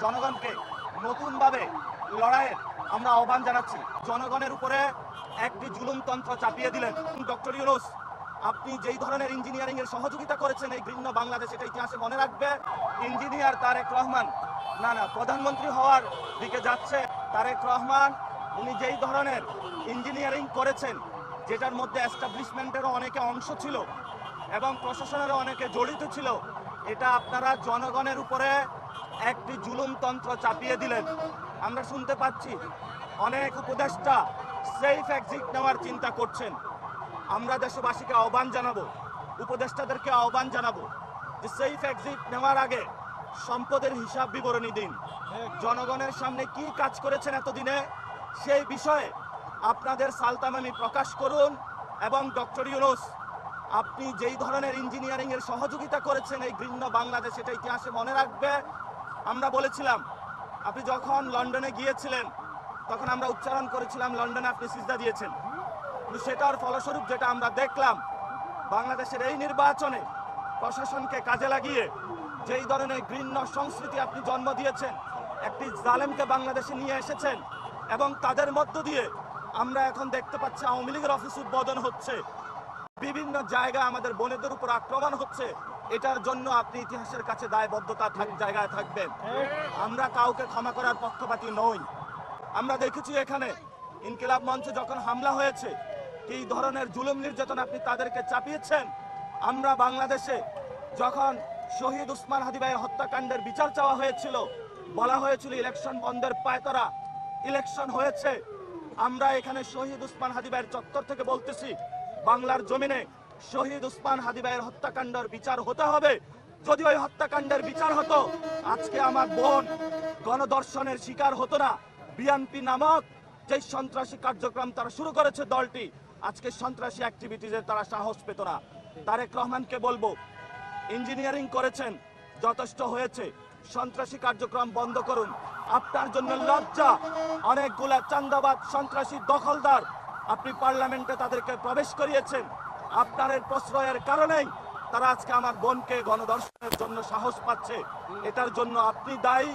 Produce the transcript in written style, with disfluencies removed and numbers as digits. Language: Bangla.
জনগণকে নতুনভাবে লড়াইয়ের আমরা আহ্বান জানাচ্ছি। জনগণের উপরে একটি জুলুমতন্ত্র চাপিয়ে দিলেন ডক্টর ইউনূস। আপনি যেই ধরনের ইঞ্জিনিয়ারিং এর সহযোগিতা করেছেন এই ভিন্ন বাংলাদেশ, এটা ইতিহাসে মনে রাখবে। ইঞ্জিনিয়ার তারেক রহমান প্রধানমন্ত্রী হওয়ার দিকে যাচ্ছে। তারেক রহমান উনি যেই ধরনের ইঞ্জিনিয়ারিং করেছেন, যেটার মধ্যে এস্টাবলিশমেন্টেরও অনেকে অংশ ছিল এবং প্রশাসনেরও অনেকে জড়িত ছিল, এটা আপনারা জনগণের উপরে একটি জুলুমতন্ত্র চাপিয়ে দিলেন। আমরা শুনতে পাচ্ছি অনেক উপদেষ্টা সেফ এক্সিট নেওয়ার চিন্তা করছেন। আমরা দেশবাসীকে আহ্বান জানাবো, উপদেষ্টাদেরকে আহ্বান জানাবো যে সেফ এক্সিট নেওয়ার আগে সম্পদের হিসাব বিবরণী দিন। জনগণের সামনে কি কাজ করেছেন এতদিনে সেই বিষয়ে আপনাদের সালতামামি প্রকাশ করুন। এবং ডক্টর ইউনূস, আপনি যেই ধরনের ইঞ্জিনিয়ারিং এর সহযোগিতা করেছেন এই ভিন্ন বাংলাদেশ, এটা ইতিহাসে মনে রাখবে। আমরা বলেছিলাম আপনি যখন লন্ডনে গিয়েছিলেন তখন আমরা উচ্চারণ করেছিলাম লন্ডনে আপনি সিজদা দিয়েছেন, কিন্তু সেটার ফলস্বরূপ যেটা আমরা দেখলাম বাংলাদেশের এই নির্বাচনে প্রশাসনকে কাজে লাগিয়ে যেই ধরনের ঘৃণ্য সংস্কৃতি আপনি জন্ম দিয়েছেন, একটি জালেমকে বাংলাদেশে নিয়ে এসেছেন এবং তাদের মধ্য দিয়ে আমরা এখন দেখতে পাচ্ছি আওয়ামী লীগের অফিস উদ্বোধন হচ্ছে, বিভিন্ন জায়গায় আমাদের বোনেদের উপর আক্রমণ হচ্ছে। এটার জন্য আপনি ইতিহাসের কাছে দায়বদ্ধতা জায়গায় থাকবেন। আমরা কাউকে ক্ষমা করার পক্ষপাতী নই। আমরা দেখেছি এখানে ইনকিলাব মঞ্চে যখন হামলা হয়েছে এই ধরনের জুলুম নির্যাতন আপনি তাদেরকে চাপিয়েছেন। আমরা বাংলাদেশে যখন শহীদ উসমান হাদি ভাইয়ের হত্যাকাণ্ডের বিচার চাওয়া হয়েছিল, বলা হয়েছিল ইলেকশন বন্ধের পায়তারা, ইলেকশন হয়েছে। আমরা এখানে শহীদ উসমান হাদি ভাইয়ের চত্বর থেকে বলতেছি বাংলার জমিনে শহীদ উসমান হাদি ভাইয়ের হত্যাকাণ্ডের বিচার হতে হবে। যদি ওই হত্যাকাণ্ডের বিচার হতো আজকে আমার বোন গণধর্ষণের শিকার হতো না। বিএনপি নামক যে সন্ত্রাসী কার্যক্রম তারা শুরু করেছে দলটি, আজকে সন্ত্রাসী অ্যাক্টিভিটিজে তারা সাহস পেত না। তারেক রহমানকে বলবো, ইঞ্জিনিয়ারিং করেছেন, যথেষ্ট হয়েছে, সন্ত্রাসী কার্যক্রম বন্ধ করুন। আপনার জন্য লজ্জা, অনেকগুলা চান্দাবাদ সন্ত্রাসী দখলদার আপনি পার্লামেন্টে তাদেরকে প্রবেশ করিয়েছেন। আপনার এই প্রশ্রয়ের কারণেই তারা আজকে আমার বোনকে গণধর্ষণের জন্য সাহস পাচ্ছে। এটার জন্য আপনি দায়ী।